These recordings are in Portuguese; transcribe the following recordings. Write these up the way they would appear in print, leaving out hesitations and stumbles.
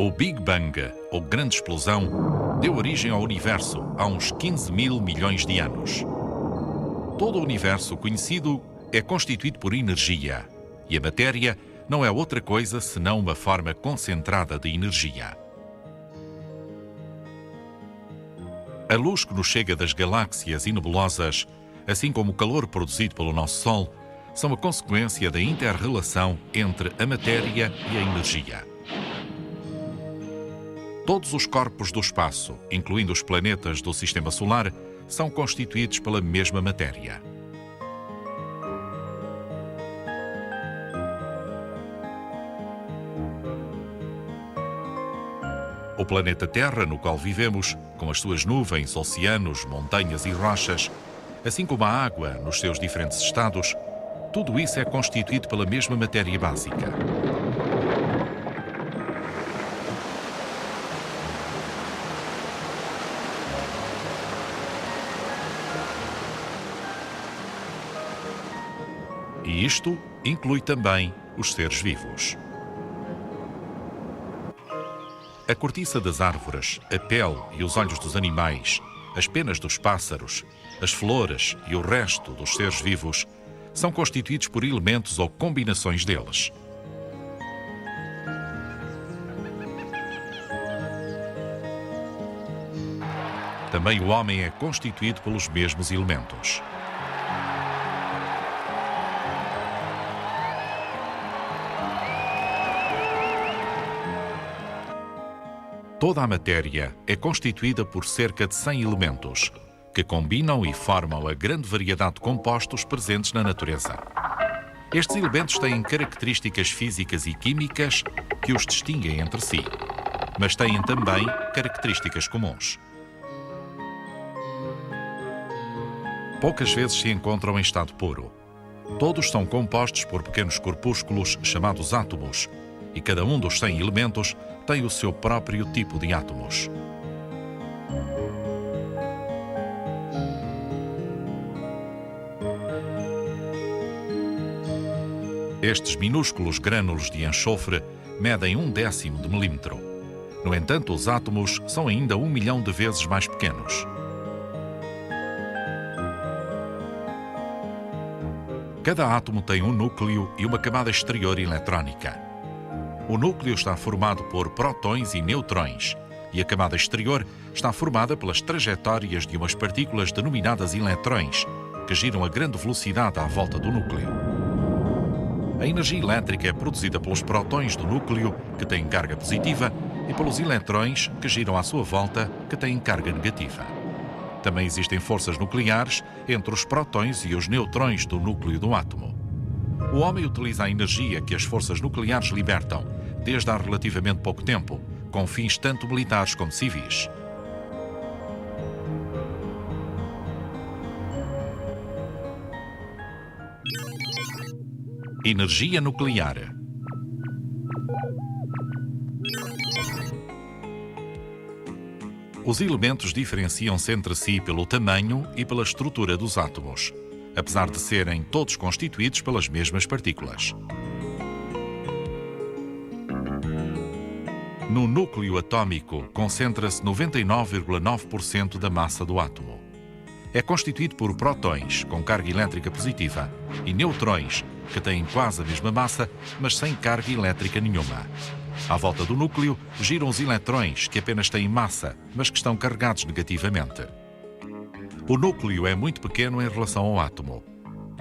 O Big Bang, ou Grande Explosão, deu origem ao universo há uns 15 mil milhões de anos. Todo o universo conhecido é constituído por energia, e a matéria não é outra coisa senão uma forma concentrada de energia. A luz que nos chega das galáxias e nebulosas, assim como o calor produzido pelo nosso Sol, são a consequência da inter-relação entre a matéria e a energia. Todos os corpos do espaço, incluindo os planetas do Sistema Solar, são constituídos pela mesma matéria. O planeta Terra, no qual vivemos, com as suas nuvens, oceanos, montanhas e rochas, assim como a água nos seus diferentes estados, tudo isso é constituído pela mesma matéria básica. E isto inclui também os seres vivos. A cortiça das árvores, a pele e os olhos dos animais, as penas dos pássaros, as flores e o resto dos seres vivos são constituídos por elementos ou combinações deles. Também o homem é constituído pelos mesmos elementos. Toda a matéria é constituída por cerca de 100 elementos, que combinam e formam a grande variedade de compostos presentes na natureza. Estes elementos têm características físicas e químicas que os distinguem entre si, mas têm também características comuns. Poucas vezes se encontram em estado puro. Todos são compostos por pequenos corpúsculos chamados átomos, e cada um dos 100 elementos tem o seu próprio tipo de átomos. Estes minúsculos grânulos de enxofre medem 1/10 de milímetro. No entanto, os átomos são ainda 1 milhão de vezes mais pequenos. Cada átomo tem um núcleo e uma camada exterior eletrónica. O núcleo está formado por prótons e neutrões, e a camada exterior está formada pelas trajetórias de umas partículas denominadas eletrões, que giram a grande velocidade à volta do núcleo. A energia elétrica é produzida pelos prótons do núcleo, que têm carga positiva, e pelos eletrões, que giram à sua volta, que têm carga negativa. Também existem forças nucleares entre os prótons e os neutrões do núcleo do átomo. O homem utiliza a energia que as forças nucleares libertam desde há relativamente pouco tempo, com fins tanto militares como civis. Energia nuclear. Os elementos diferenciam-se entre si pelo tamanho e pela estrutura dos átomos, apesar de serem todos constituídos pelas mesmas partículas. No núcleo atômico concentra-se 99,9% da massa do átomo. É constituído por prótons com carga elétrica positiva e neutrões que têm quase a mesma massa, mas sem carga elétrica nenhuma. À volta do núcleo giram os eletrões que apenas têm massa, mas que estão carregados negativamente. O núcleo é muito pequeno em relação ao átomo.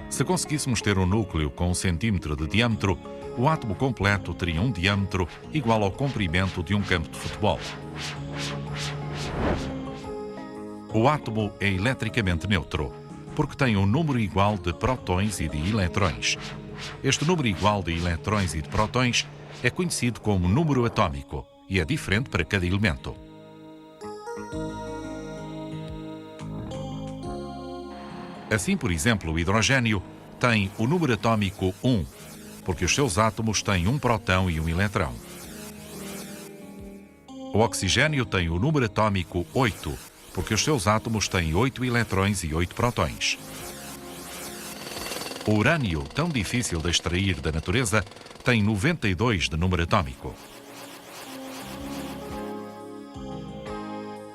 Se conseguíssemos ter um núcleo com 1 centímetro de diâmetro, o átomo completo teria um diâmetro igual ao comprimento de um campo de futebol. O átomo é eletricamente neutro, porque tem um número igual de prótons e de eletrões. Este número igual de eletrões e de prótons é conhecido como número atômico e é diferente para cada elemento. Assim, por exemplo, o hidrogênio tem o número atômico 1, porque os seus átomos têm um próton e um eletrão. O oxigênio tem o número atômico 8, porque os seus átomos têm 8 eletrões e 8 prótons. O urânio, tão difícil de extrair da natureza, tem 92 de número atômico.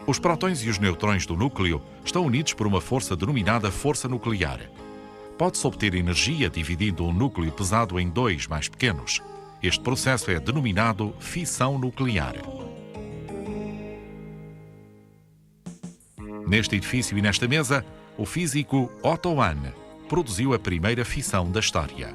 Os prótons e os neutrões do núcleo estão unidos por uma força denominada força nuclear. Pode-se obter energia dividindo um núcleo pesado em dois mais pequenos. Este processo é denominado fissão nuclear. Neste edifício e nesta mesa, o físico Otto Hahn produziu a primeira fissão da história.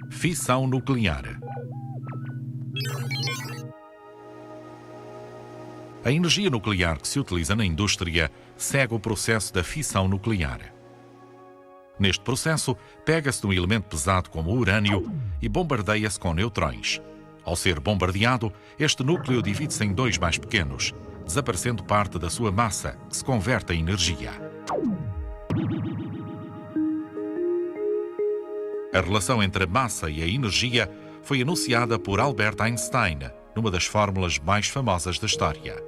Fissão nuclear. A energia nuclear que se utiliza na indústria segue o processo da fissão nuclear. Neste processo, pega-se num elemento pesado como o urânio e bombardeia-se com neutrões. Ao ser bombardeado, este núcleo divide-se em dois mais pequenos, desaparecendo parte da sua massa, que se converte em energia. A relação entre a massa e a energia foi enunciada por Albert Einstein, numa das fórmulas mais famosas da história.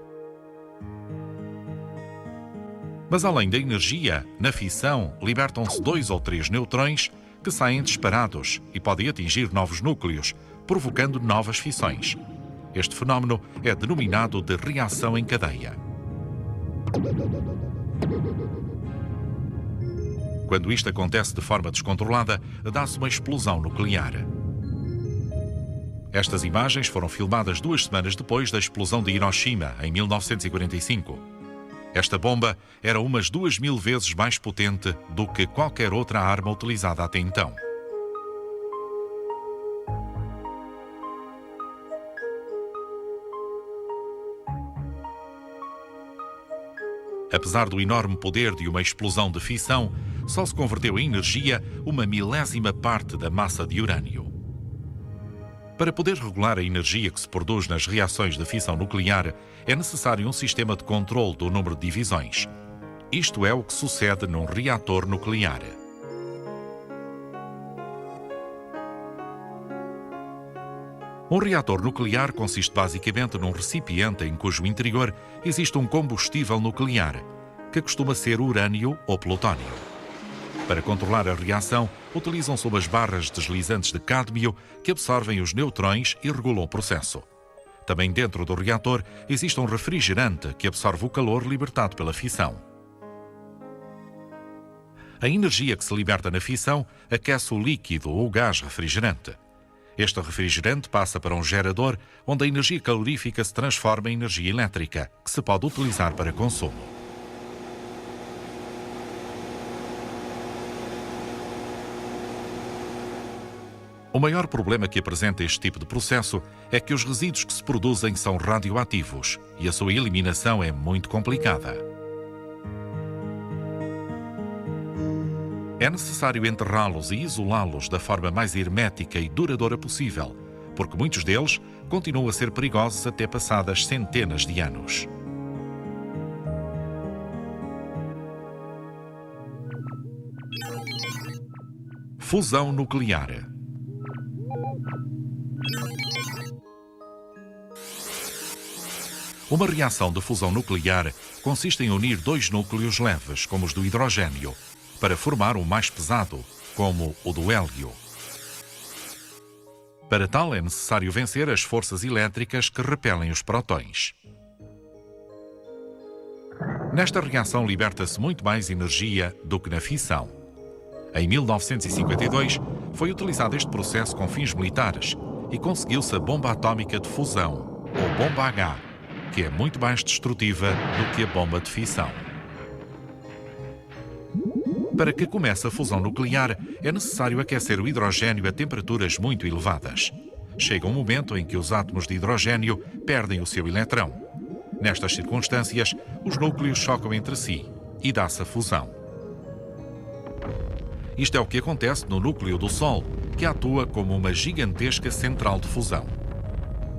Mas além da energia, na fissão libertam-se 2 ou 3 neutrões que saem disparados e podem atingir novos núcleos, provocando novas fissões. Este fenómeno é denominado de reação em cadeia. Quando isto acontece de forma descontrolada, dá-se uma explosão nuclear. Estas imagens foram filmadas 2 semanas depois da explosão de Hiroshima, em 1945. Esta bomba era umas 2000 vezes mais potente do que qualquer outra arma utilizada até então. Apesar do enorme poder de uma explosão de fissão, só se converteu em energia uma milésima parte da massa de urânio. Para poder regular a energia que se produz nas reações de fissão nuclear, é necessário um sistema de controle do número de divisões. Isto é o que sucede num reator nuclear. Um reator nuclear consiste basicamente num recipiente em cujo interior existe um combustível nuclear, que costuma ser urânio ou plutónio. Para controlar a reação, utilizam-se umas barras deslizantes de cádmio que absorvem os neutrões e regulam o processo. Também dentro do reator existe um refrigerante que absorve o calor libertado pela fissão. A energia que se liberta na fissão aquece o líquido ou gás refrigerante. Este refrigerante passa para um gerador onde a energia calorífica se transforma em energia elétrica, que se pode utilizar para consumo. O maior problema que apresenta este tipo de processo é que os resíduos que se produzem são radioativos e a sua eliminação é muito complicada. É necessário enterrá-los e isolá-los da forma mais hermética e duradoura possível, porque muitos deles continuam a ser perigosos até passadas centenas de anos. Fusão nuclear. Uma reação de fusão nuclear consiste em unir 2 núcleos leves, como os do hidrogênio, para formar um mais pesado, como o do hélio. Para tal, é necessário vencer as forças elétricas que repelem os prótons. Nesta reação liberta-se muito mais energia do que na fissão. Em 1952, foi utilizado este processo com fins militares e conseguiu-se a bomba atómica de fusão, ou bomba H, que é muito mais destrutiva do que a bomba de fissão. Para que comece a fusão nuclear, é necessário aquecer o hidrogênio a temperaturas muito elevadas. Chega um momento em que os átomos de hidrogênio perdem o seu eletrão. Nestas circunstâncias, os núcleos chocam entre si e dá-se a fusão. Isto é o que acontece no núcleo do Sol, que atua como uma gigantesca central de fusão.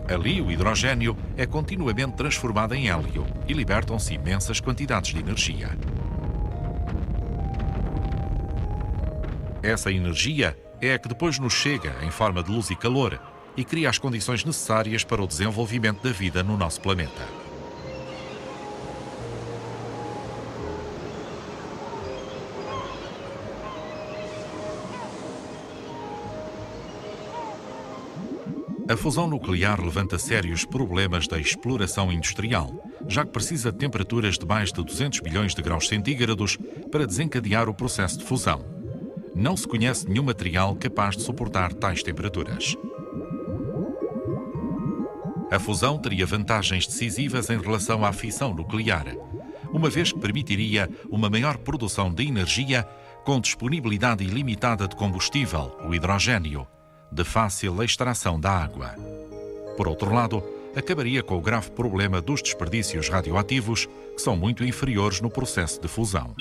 Ali, o hidrogênio é continuamente transformado em hélio e libertam-se imensas quantidades de energia. Essa energia é a que depois nos chega em forma de luz e calor e cria as condições necessárias para o desenvolvimento da vida no nosso planeta. A fusão nuclear levanta sérios problemas da exploração industrial, já que precisa de temperaturas de mais de 200 bilhões de graus centígrados para desencadear o processo de fusão. Não se conhece nenhum material capaz de suportar tais temperaturas. A fusão teria vantagens decisivas em relação à fissão nuclear, uma vez que permitiria uma maior produção de energia com disponibilidade ilimitada de combustível, o hidrogênio, de fácil extração da água. Por outro lado, acabaria com o grave problema dos desperdícios radioativos, que são muito inferiores no processo de fusão.